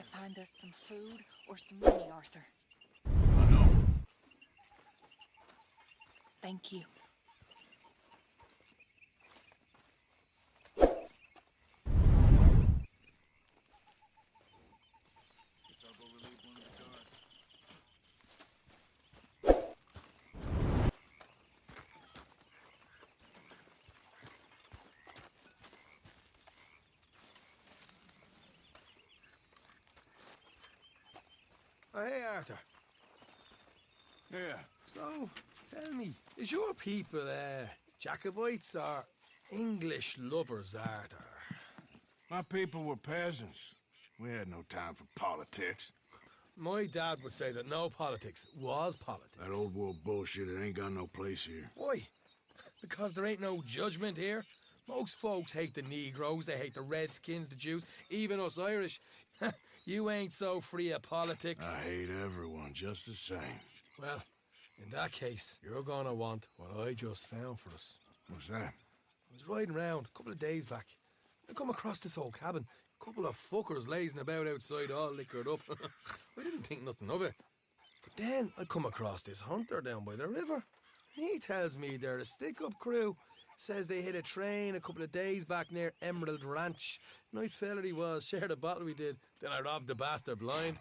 gotta find us some food or some money, Arthur. I know. Thank you. Oh, hey, Arthur. Yeah. So, tell me, is your people, Jacobites or English lovers, Arthur? My people were peasants. We had no time for politics. My dad would say that no politics was politics. That old world bullshit, it ain't got no place here. Why? Because there ain't no judgment here. Most folks hate the Negroes, they hate the Redskins, the Jews, even us Irish. You ain't so free of politics. I hate everyone just the same. Well, in that case, you're gonna want what I just found for us. What's that? I was riding around a couple of days back. I come across this old cabin. A couple of fuckers lazing about outside all liquored up. I didn't think nothing of it. But then I come across this hunter down by the river. He tells me they're a stick-up crew. Says they hit a train a couple of days back near Emerald Ranch. Nice fella he was, shared a bottle we did. Then I robbed the bastard blind.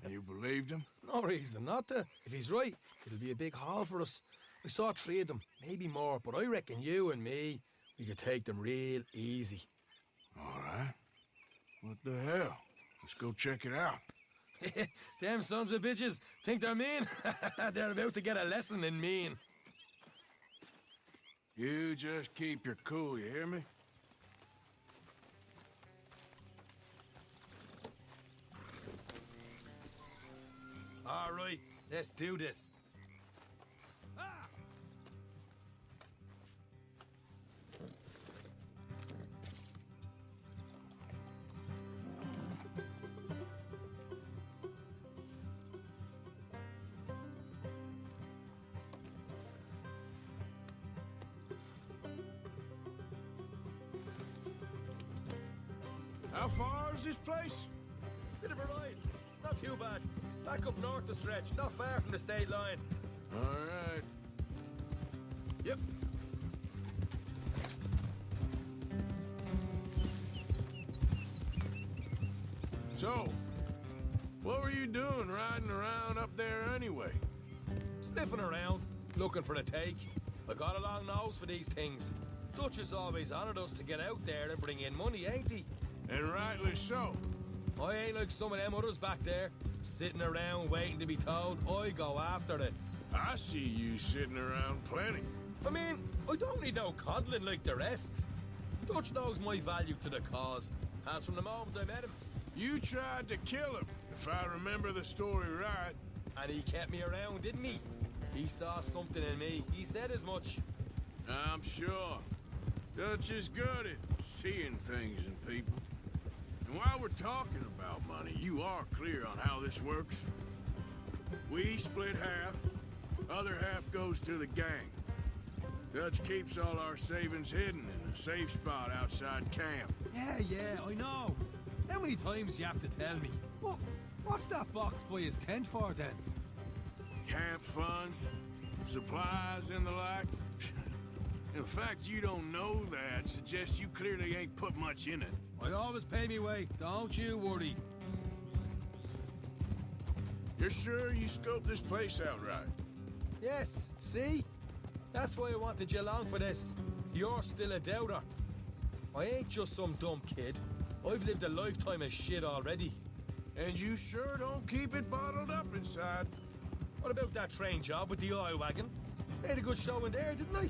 You believed him? No reason not to. If he's right, it'll be a big haul for us. I saw 3 of them, maybe more, but I reckon you and me, we could take them real easy. All right. What the hell? Let's go check it out. Them sons of bitches think they're mean. They're about to get a lesson in mean. You just keep your cool, you hear me? All right, let's do this. Ah! How far is this place? Bit of a ride. Not too bad. Back up north the stretch, not far from the state line. All right. Yep. So, what were you doing riding around up there anyway? Sniffing around, looking for a take. I got a long nose for these things. Dutch has always honoured us to get out there and bring in money, ain't he? And rightly so. I ain't like some of them others back there, sitting around waiting to be told. I go after it. I see you sitting around plenty. I mean, I don't need no coddling like the rest. Dutch knows my value to the cause, as from the moment I met him. You tried to kill him, if I remember the story right. And he kept me around, didn't he? He saw something in me. He said as much. I'm sure. Dutch is good at seeing things in people. And while we're talking about money, you are clear on how this works? We split half, other half goes to the gang. Dutch keeps all our savings hidden in a safe spot outside camp. Yeah, I know. How many times you have to tell me? What's that box by his tent for then? Camp funds, supplies, and the like. The fact you don't know that suggests you clearly ain't put much in it. I always pay me way, don't you worry. You're sure you scoped this place out right? Yes, see? That's why I wanted you along for this. You're still a doubter. I ain't just some dumb kid. I've lived a lifetime of shit already. And you sure don't keep it bottled up inside. What about that train job with the oil wagon? Made a good show in there, didn't I?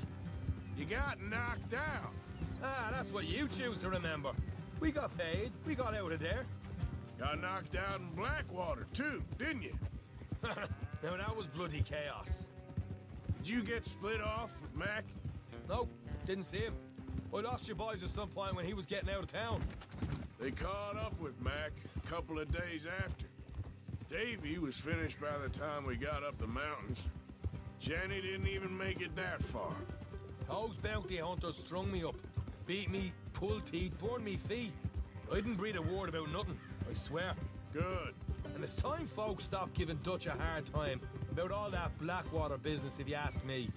You got knocked out. Ah, that's what you choose to remember. We got paid. We got out of there. Got knocked out in Blackwater, too, didn't you? Now, that was bloody chaos. Did you get split off with Mac? Nope, didn't see him. I lost your boys at some point when he was getting out of town. They caught up with Mac a couple of days after. Davy was finished by the time we got up the mountains. Jenny didn't even make it that far. Those bounty hunters strung me up. Beat me, pulled teeth, burned me feet. I didn't breathe a word about nothing, I swear. Good. And it's time folks stop giving Dutch a hard time about all that Blackwater business, if you ask me.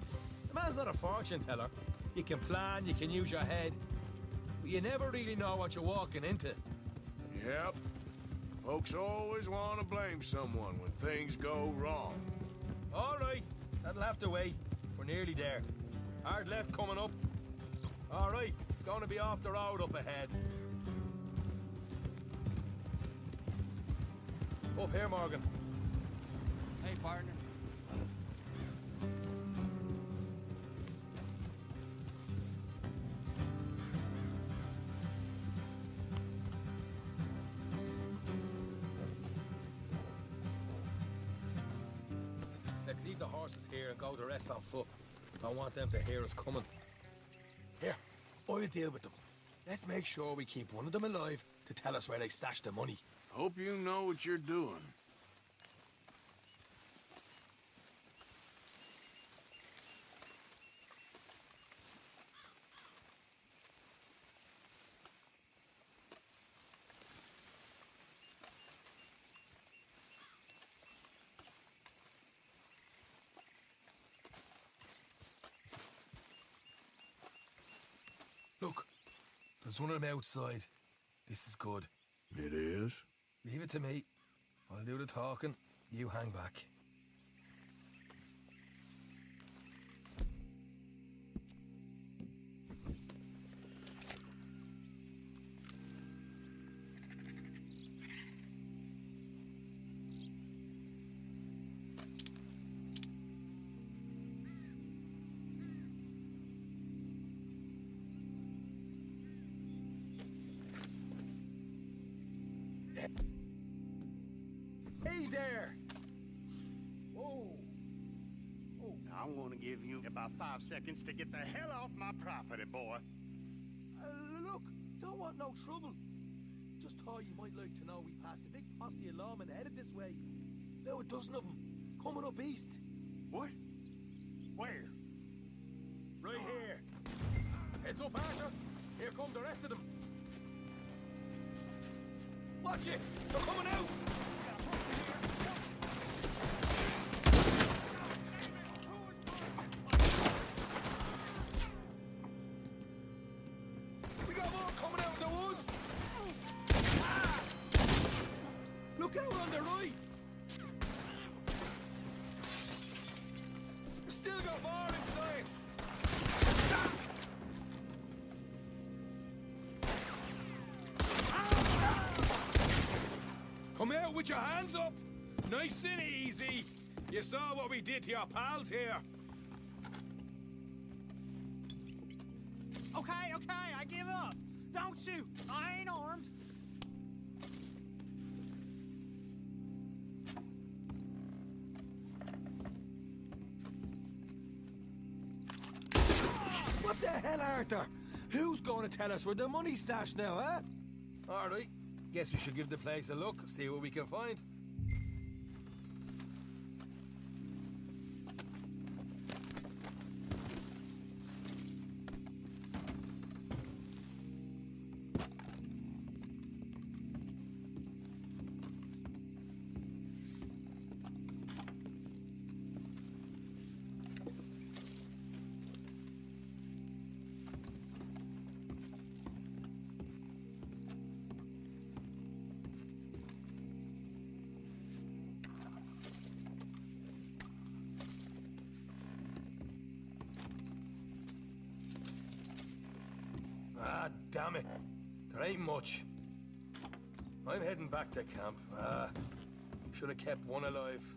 The man's not a fortune teller. You can plan, you can use your head, but you never really know what you're walking into. Yep. Folks always want to blame someone when things go wrong. All right, that'll have to wait. We're nearly there. Hard left coming up. All right, it's going to be off the road up ahead. Up here, Morgan. Hey, partner. Let's leave the horses here and go the rest on foot. Don't want them to hear us coming. Here, I'll deal with them. Let's make sure we keep one of them alive to tell us where they stashed the money. Hope you know what you're doing. Look, there's one of them outside. This is good. It is? Leave it to me. I'll do the talking. You hang back. Hey there! Whoa! I'm gonna give you about 5 seconds to get the hell off my property, boy. Look, don't want no trouble. Just thought you might like to know we passed a big posse of lawmen headed this way. About a dozen of them, coming up east. What? Where? Right here. Heads up, Arthur. Here come the rest of them. Watch it! They're coming out! We got more coming out of the woods! Look out on the right! Still got more inside! Come out with your hands up! Nice and easy! You saw what we did to your pals here! Okay, I give up. Don't shoot. I ain't armed. What the hell, Arthur? Who's going to tell us where the money's stashed now, huh? All right. Guess we should give the place a look, see what we can find. Ah, damn it. There ain't much. I'm heading back to camp. Should have kept one alive.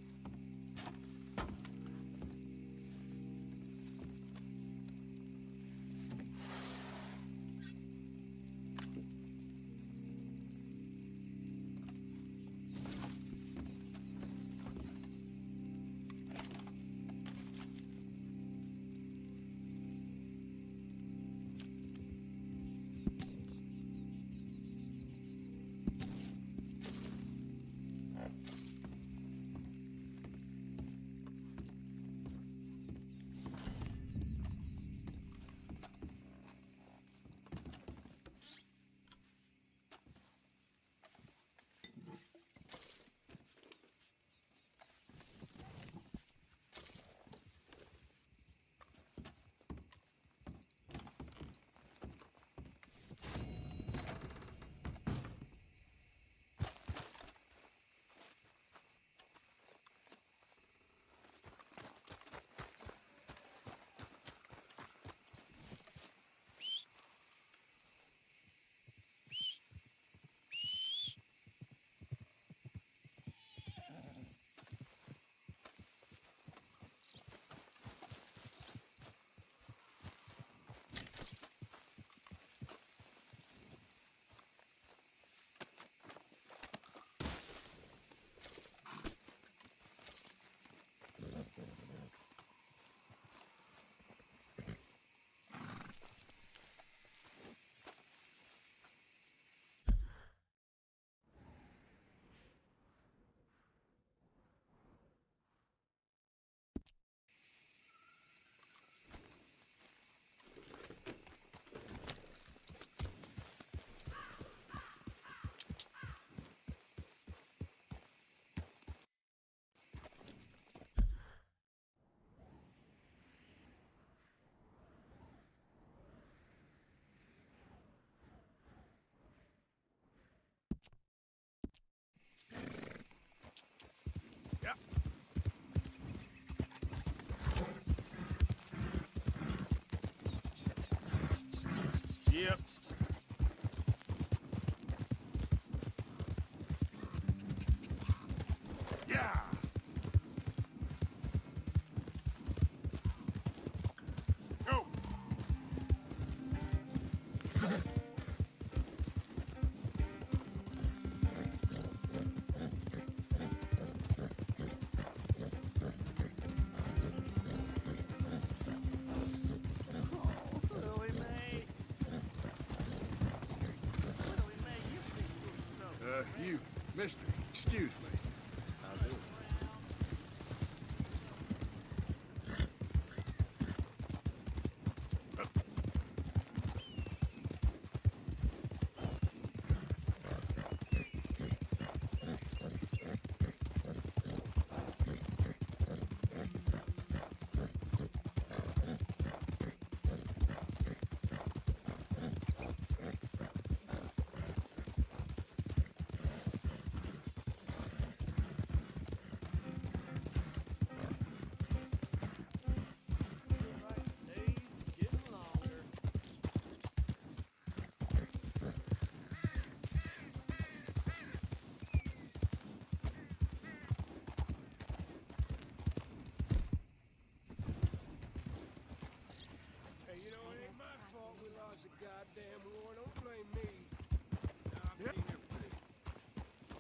Mister, excuse me. I'll do it.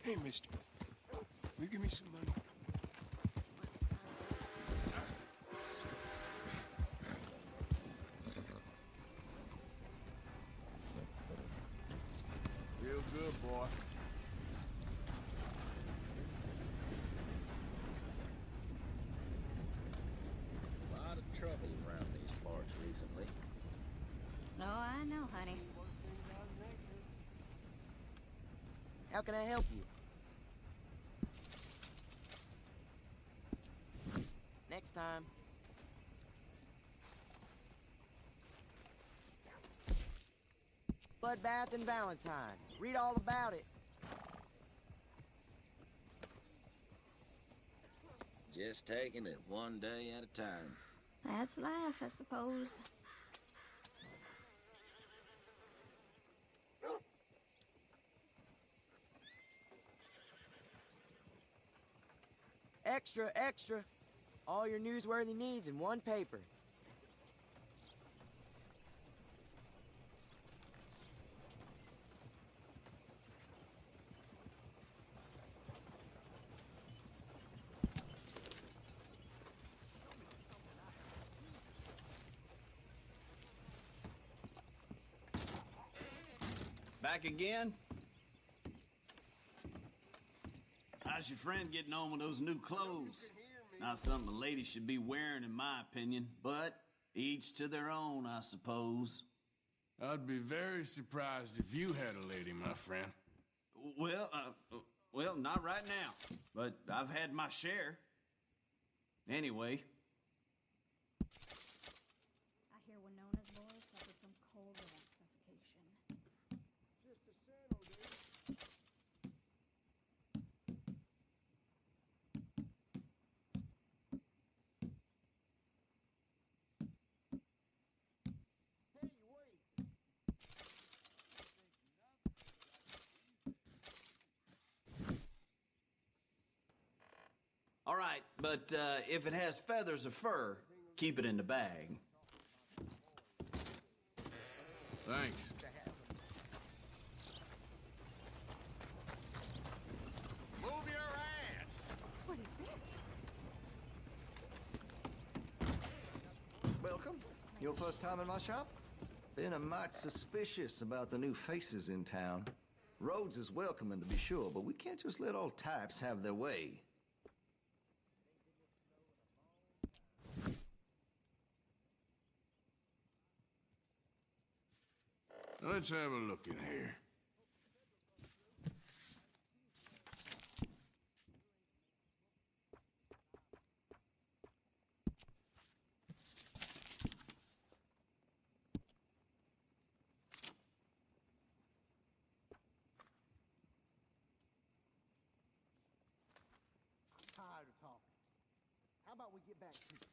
Hey, mister, will you give me some money? Real good, boy. A lot of trouble around these parts recently. Oh, I know, honey. How can I help you? Next time. Bloodbath and Valentine. Read all about it. Just taking it one day at a time. That's life, I suppose. Extra, extra. All your newsworthy needs in one paper. Back again? How's your friend getting on with those new clothes? Not something a lady should be wearing, in my opinion, but each to their own, I suppose. I'd be very surprised if you had a lady, my friend. Well, not right now, but I've had my share. Anyway. I hear Winona's boy suffered from cold rat suffocation. Just a saddle, dude. Hey, wait. All right, but if it has feathers or fur, keep it in the bag. Thanks. Move your ass! What is this? Welcome. Your first time in my shop? Been a mite suspicious about the new faces in town. Rhodes is welcoming to be sure, but we can't just let all types have their way. Let's have a look in here. Tired of talking. How about we get back to it?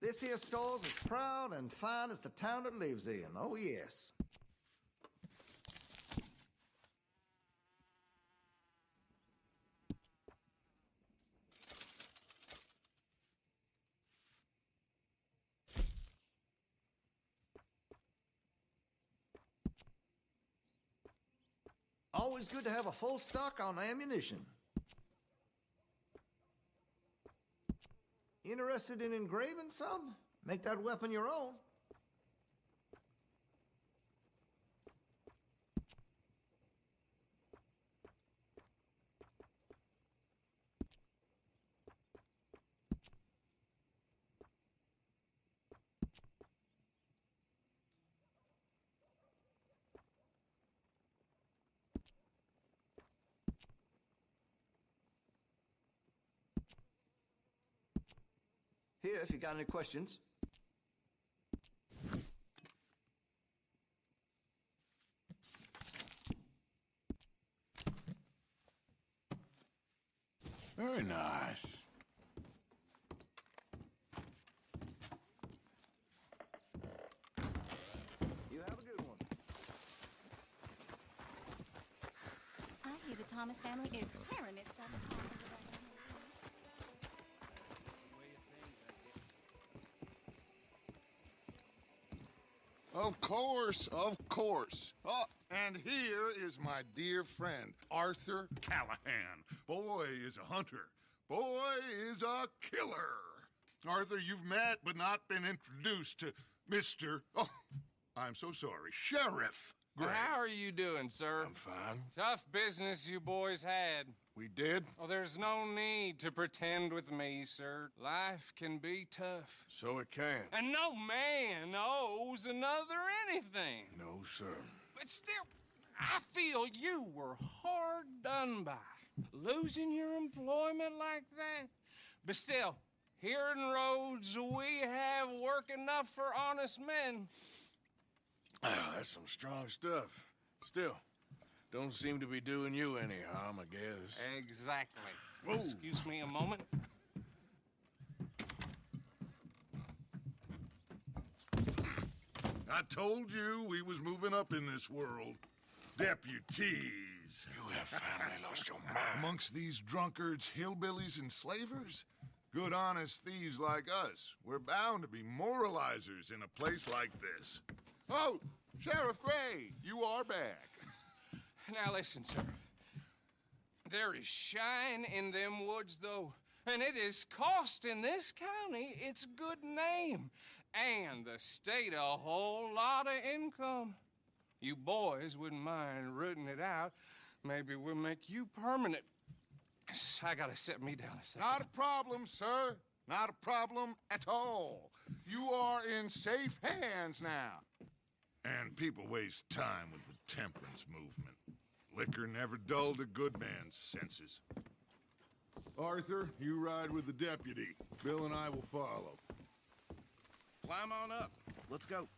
This here store's as proud and fine as the town it lives in. Oh, yes. Always good to have a full stock on ammunition. Interested in engraving some? Make that weapon your own. Here, if you got any questions. Very nice. You have a good one. I hear the Thomas family is tearing itself apart. Of course, of course. Oh, and here is my dear friend, Arthur Callahan. Boy is a hunter. Boy is a killer. Arthur, you've met but not been introduced to Mr. Oh, I'm so sorry, Sheriff Gray. How are you doing, sir? I'm fine. Tough business you boys had. We did? Oh, there's no need to pretend with me, sir. Life can be tough. So it can. And no man owes another anything. No, sir. But still, I feel you were hard done by. Losing your employment like that. But still, here in Rhodes, we have work enough for honest men. Ah, that's some strong stuff. Still, don't seem to be doing you any harm, I guess. Exactly. Whoa. Excuse me a moment. I told you we was moving up in this world. Deputies. You have finally lost your mind. Amongst these drunkards, hillbillies, and slavers? Good, honest thieves like us. We're bound to be moralizers in a place like this. Oh, Sheriff Gray, you are back. Now listen, sir. There is shine in them woods, though, and it is costing this county its good name and the state a whole lot of income. You boys wouldn't mind rooting it out. Maybe we'll make you permanent. I gotta sit me down a second. Not a problem, sir. Not a problem at all. You are in safe hands now. And people waste time with the temperance movement. Liquor never dulled a good man's senses. Arthur, you ride with the deputy. Bill and I will follow. Climb on up. Let's go.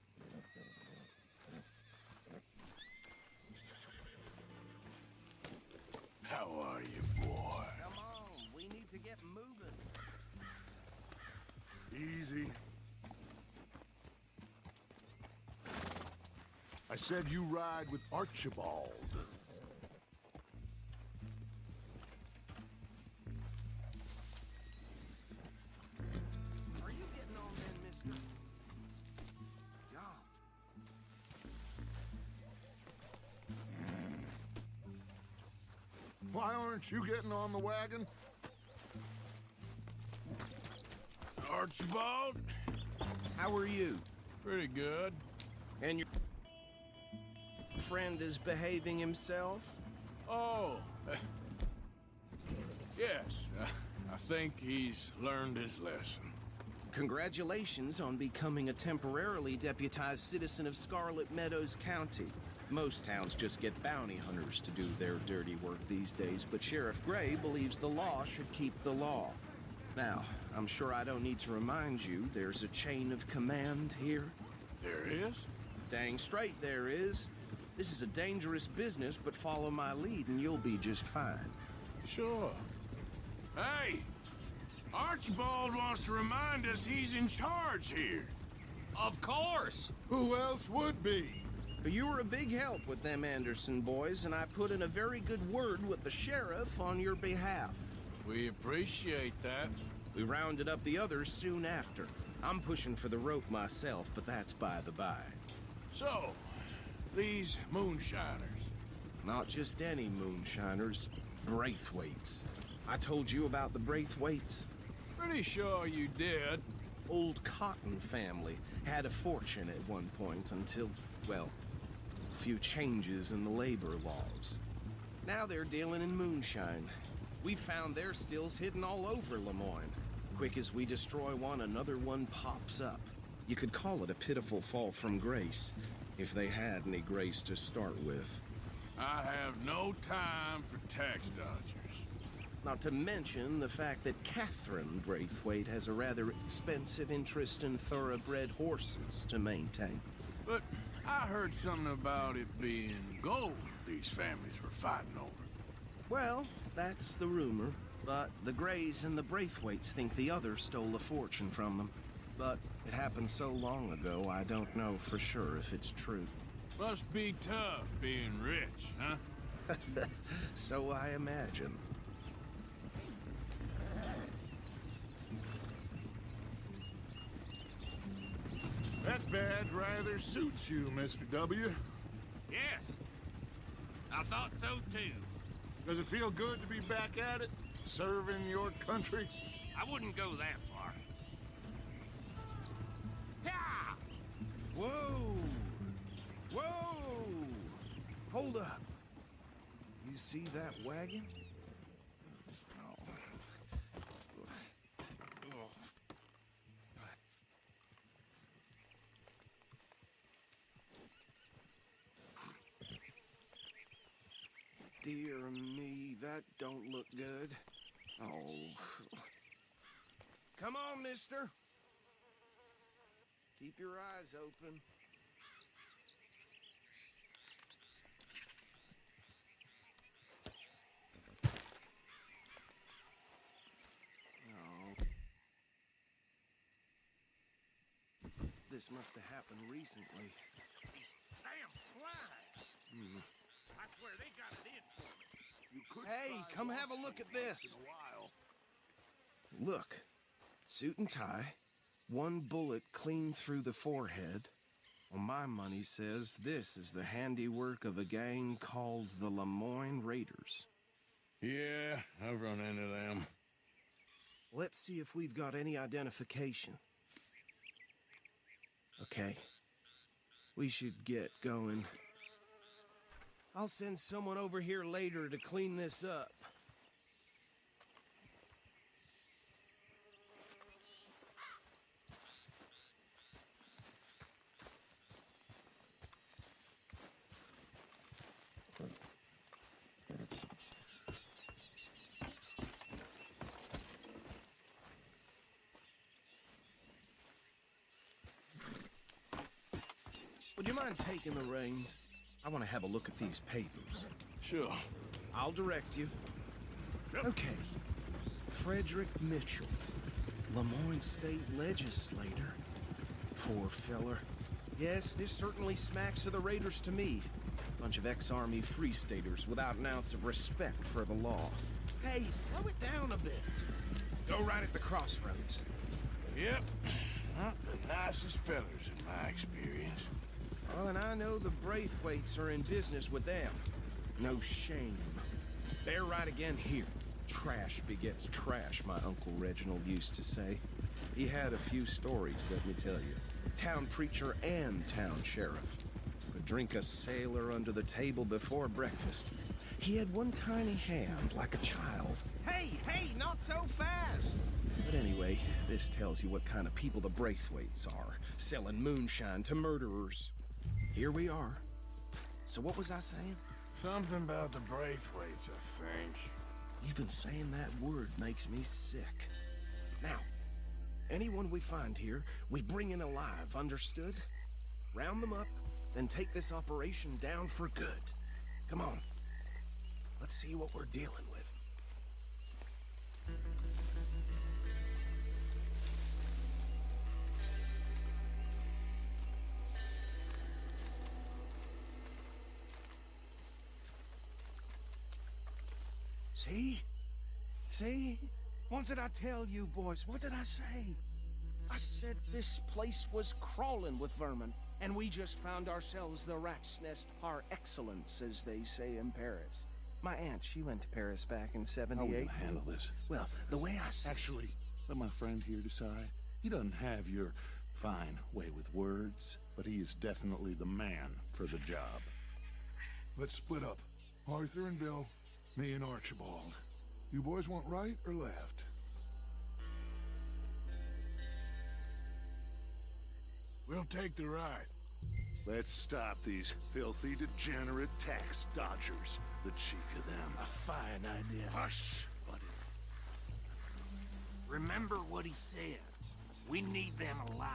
How are you, boy? Come on, we need to get moving. Easy. I said you ride with Archibald. Are you getting on then, mister? Yeah. Why aren't you getting on the wagon? Archibald? How are you? Pretty good. And your friend is behaving himself? Oh, yes. I think he's learned his lesson. Congratulations on becoming a temporarily deputized citizen of Scarlet Meadows County. Most towns just get bounty hunters to do their dirty work these days, but Sheriff Gray believes the law should keep the law. Now, I'm sure I don't need to remind you there's a chain of command here. There is? Dang straight there is. This is a dangerous business, but follow my lead and you'll be just fine. Sure. Hey! Archibald wants to remind us he's in charge here. Of course. Who else would be? You were a big help with them Anderson boys, and I put in a very good word with the sheriff on your behalf. We appreciate that. We rounded up the others soon after. I'm pushing for the rope myself, but that's by the by. So, these moonshiners. Not just any moonshiners, Braithwaites. I told you about the Braithwaites? Pretty sure you did. Old Cotton family had a fortune at one point until, well, a few changes in the labor laws. Now they're dealing in moonshine. We found their stills hidden all over Lemoyne. Quick as we destroy one, another one pops up. You could call it a pitiful fall from grace, if they had any grace to start with. I have no time for tax dodgers. Not to mention the fact that Catherine Braithwaite has a rather expensive interest in thoroughbred horses to maintain. But I heard something about it being gold these families were fighting over. Well, that's the rumor, but the Greys and the Braithwaites think the others stole a fortune from them. But it happened so long ago, I don't know for sure if it's true. Must be tough being rich, huh? So I imagine. That badge rather suits you, Mr. W. Yes. I thought so, too. Does it feel good to be back at it? Serving your country? I wouldn't go that far. Yeah! Whoa! Whoa! Hold up. You see that wagon? Dear me, that don't look good. Oh. Come on, mister. Keep your eyes open. Oh. This must have happened recently. These damn flies. I swear they got it in for me. Hey, come have a look at this. Look, suit and tie, one bullet clean through the forehead. Well, my money says this is the handiwork of a gang called the Lemoyne Raiders. Yeah, I've run into them. Let's see if we've got any identification. Okay, we should get going. I'll send someone over here later to clean this up. Would you mind taking the reins? I want to have a look at these papers. Sure. I'll direct you. Okay. Frederick Mitchell, Lemoyne State Legislator. Poor feller. Yes, this certainly smacks of the Raiders to me. Bunch of ex-Army Free Staters without an ounce of respect for the law. Hey, slow it down a bit. Go right at the crossroads. Yep. Not the nicest fellers in my experience. Oh, and I know the Braithwaites are in business with them. No shame. They're right again here. Trash begets trash, my Uncle Reginald used to say. He had a few stories, let me tell you. Town preacher and town sheriff. Could drink a sailor under the table before breakfast. He had one tiny hand, like a child. Hey, not so fast! But anyway, this tells you what kind of people the Braithwaites are. Selling moonshine to murderers. Here we are. So what was I saying? Something about the Braithwaites, I think. Even saying that word makes me sick. Now, anyone we find here, we bring in alive, understood? Round them up, then take this operation down for good. Come on. Let's see what we're dealing with. See? See? What did I tell you, boys? What did I say? I said this place was crawling with vermin, and we just found ourselves the rat's nest par excellence, as they say in Paris. My aunt, she went to Paris back in '78. How are we gonna handle this? Well, the way I see... Actually, let my friend here decide. He doesn't have your fine way with words, but he is definitely the man for the job. Let's split up. Arthur and Bill, me and Archibald. You boys want right or left? We'll take the right. Let's stop these filthy, degenerate tax dodgers. The cheek of them. A fine idea. Hush, but Remember what he said. We need them alive.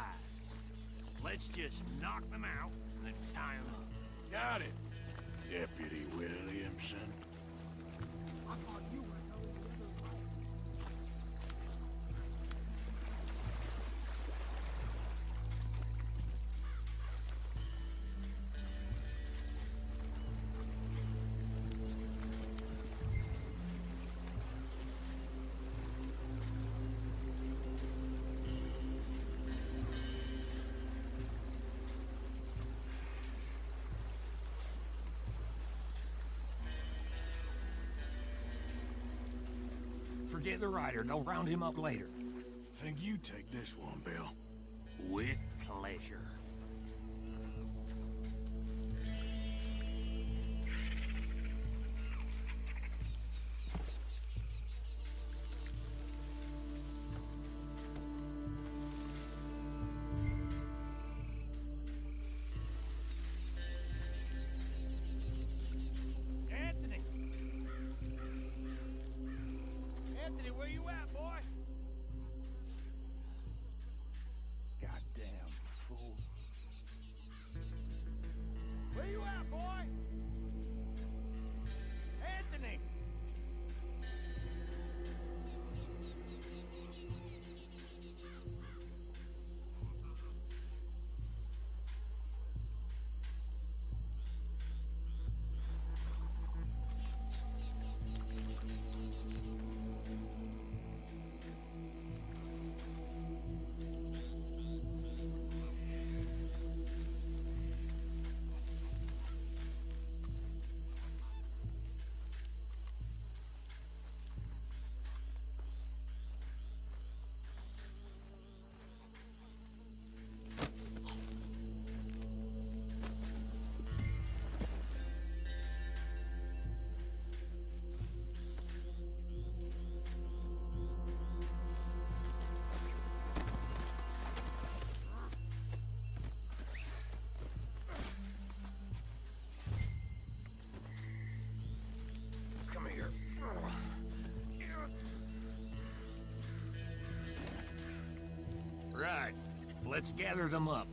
Let's just knock them out and then tie them up. Got it, Deputy Williamson. I thought you were Forget the rider. They'll round him up later. Think you take this one, Bill? With pleasure. Anthony, where you at, boy? Goddamn fool. Where you at, boy? Anthony! Right. Let's gather them up.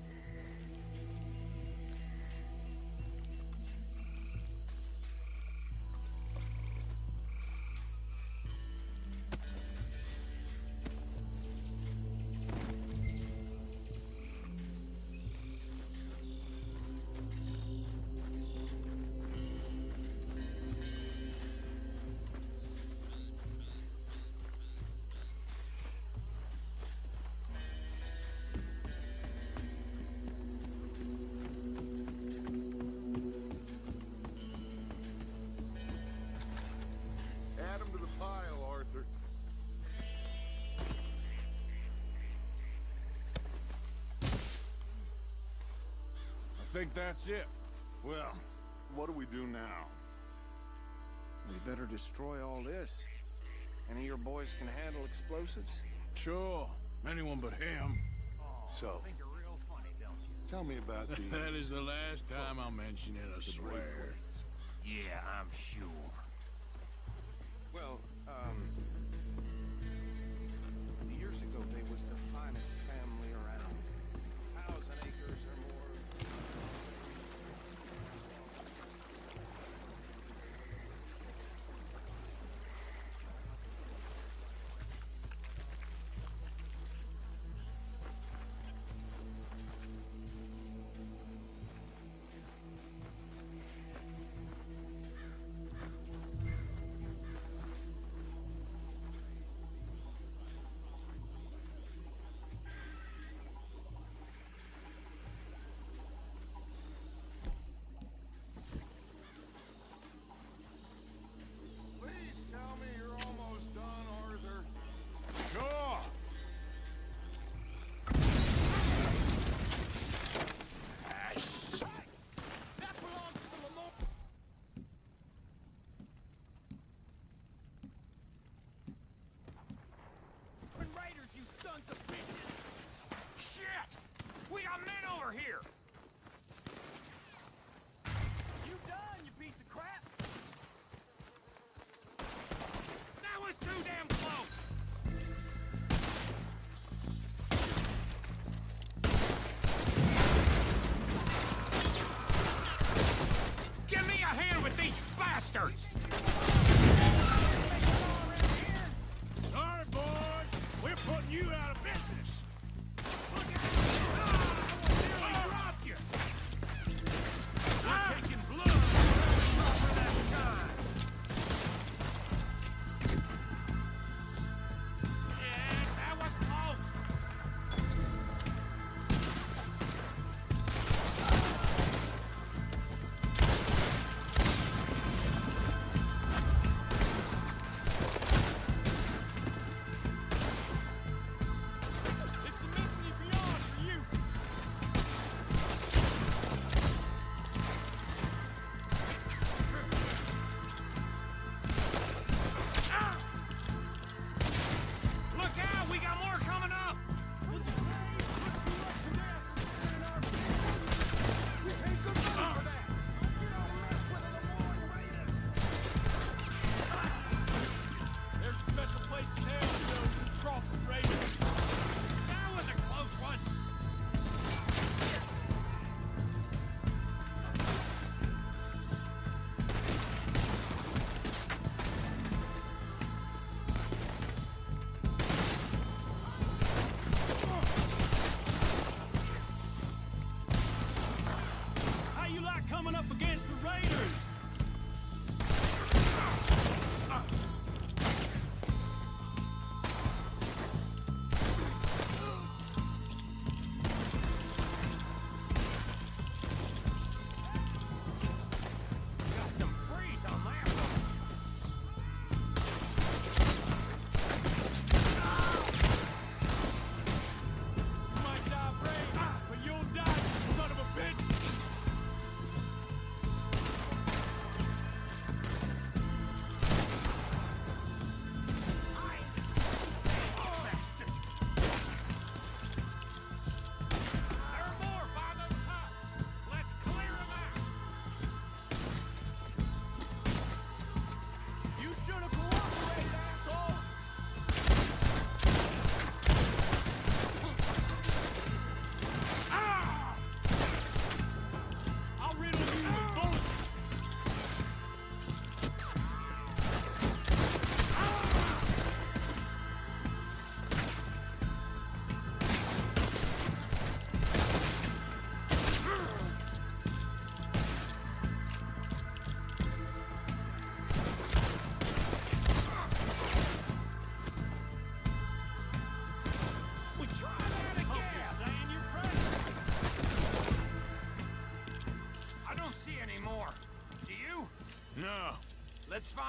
Add them to the pile, Arthur. I think that's it. Well, what do we do now? We better destroy all this. Any of your boys can handle explosives? Sure. Anyone but him. So, Think you're real funny, don't you? tell me about the... That is the last time I'll mention it, I swear. Yeah, I'm sure. Well, years ago they was the finest family around. 1,000 acres or more. Please tell me you're almost done, Arthur. Sure. That belongs to the Lamont. Raiders, you sons of bitches! Shit! We got men over here! You done, you piece of crap? That was too damn close!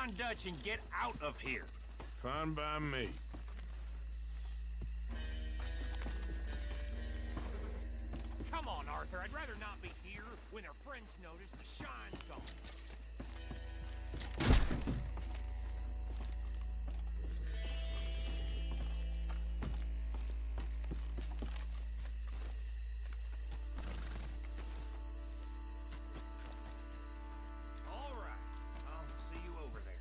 Find Dutch and get out of here. Fine by me. Come on, Arthur. I'd rather not be here when our friends notice the shine's gone. All right. I'll see you over there.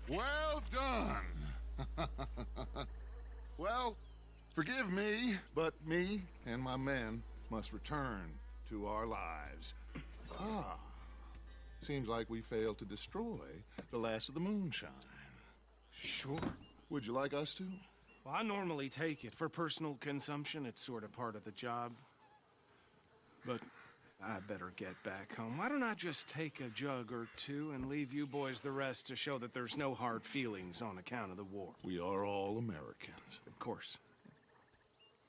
Well done. Well, forgive me, but me and my men must return to our lives. Ah, seems like we failed to destroy the last of the moonshine. Sure. Would you like us to? Well, I normally take it. For personal consumption, it's sort of part of the job. But I better get back home. Why don't I just take a jug or two and leave you boys the rest to show that there's no hard feelings on account of the war? We are all Americans. Of course.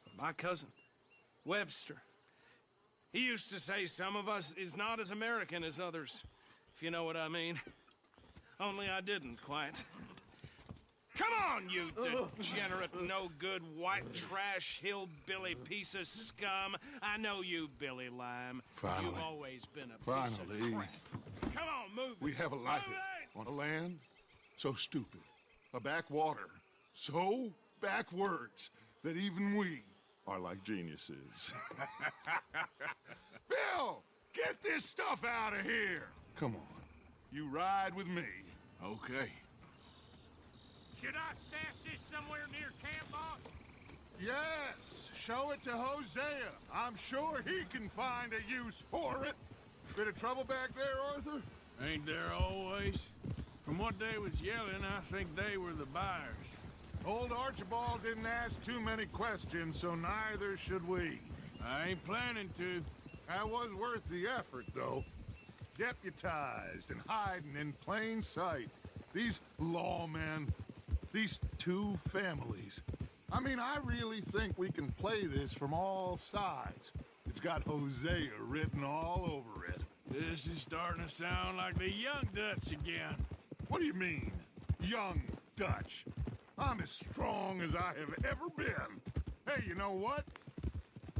But my cousin, Webster, he used to say some of us is not as American as others, if you know what I mean. Only I didn't quite. Come on, you degenerate, no-good, white trash, hillbilly piece of scum. I know you, Billy Lime. Finally. You've always been a piece of crap. Come on, move it. We have a life on a land so stupid, a backwater so backwards that even we are like geniuses. Bill, get this stuff out of here. Come on, you ride with me. Okay. Should I stash this somewhere near camp, boss? Yes, show it to Hosea. I'm sure he can find a use for it. Bit of trouble back there, Arthur? Ain't there always? From what they was yelling, I think they were the buyers. Old Archibald didn't ask too many questions, so neither should we. I ain't planning to. That was worth the effort, though. Deputized and hiding in plain sight. These lawmen, these two families. I mean, I really think we can play this from all sides. It's got Hosea written all over it. This is starting to sound like the young Dutch again. What do you mean, young Dutch? I'm as strong as I have ever been. Hey, you know what?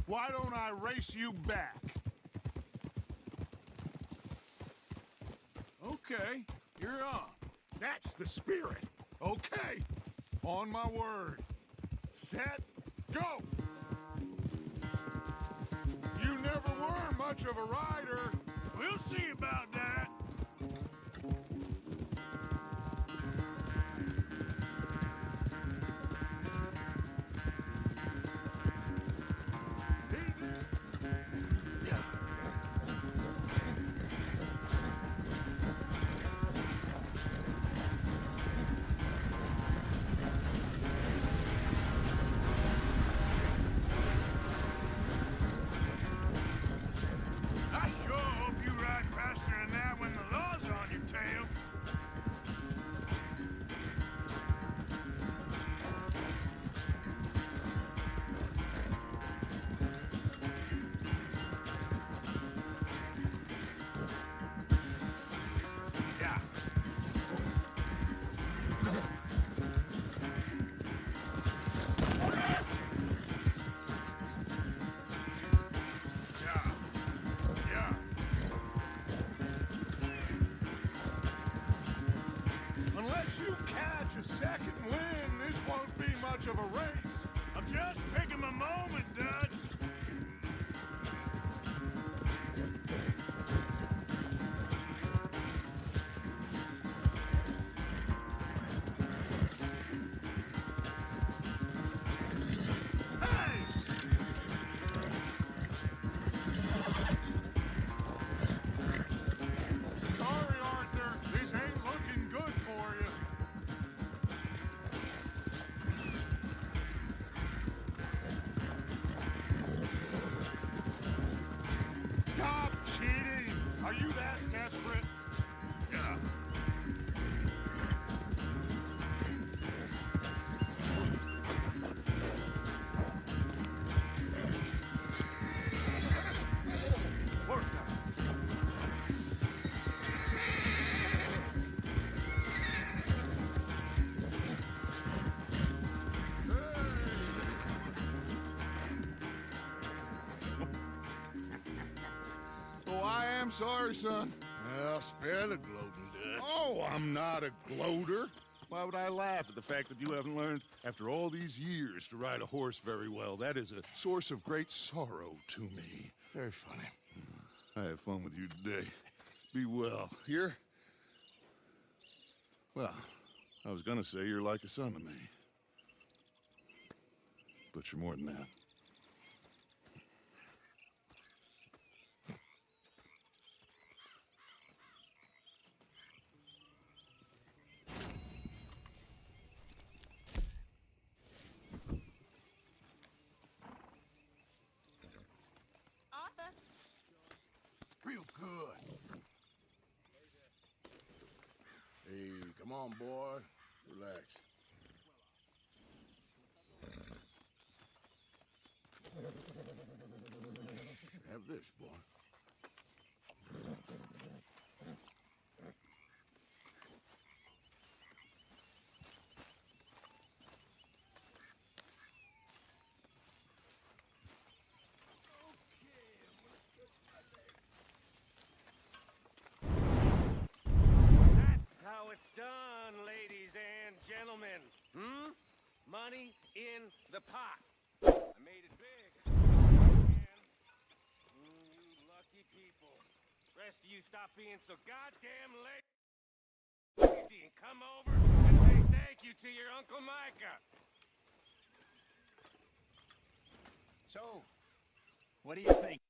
Why don't I race you back? Okay, you're on. That's the spirit. Okay, on my word. Set, go! You never were much of a rider. We'll see about that. I sure hope you ride faster than that when the law's on your tail. Yeah. Yeah. Unless you catch a second wind, this won't be much of a race. I'm just picking my moment, Dutch. cheating? Are you that desperate? Yeah. Work out. Oh, I am sorry, son. Well, spare the gloating, Dutch. Oh, I'm not a gloater. Why would I laugh at the fact that you haven't learned, after all these years, to ride a horse very well? That is a source of great sorrow to me. Very funny. I had fun with you today. Be well. Here? Well, I was gonna say you're like a son to me. But you're more than that. Real good. Hey, come on, boy. Relax. Have this, boy. How it's done, ladies and gentlemen. Money in the pot. I made it big. You lucky people. Rest of you stop being so goddamn lazy and come over and say thank you to your Uncle Micah. So, what do you think?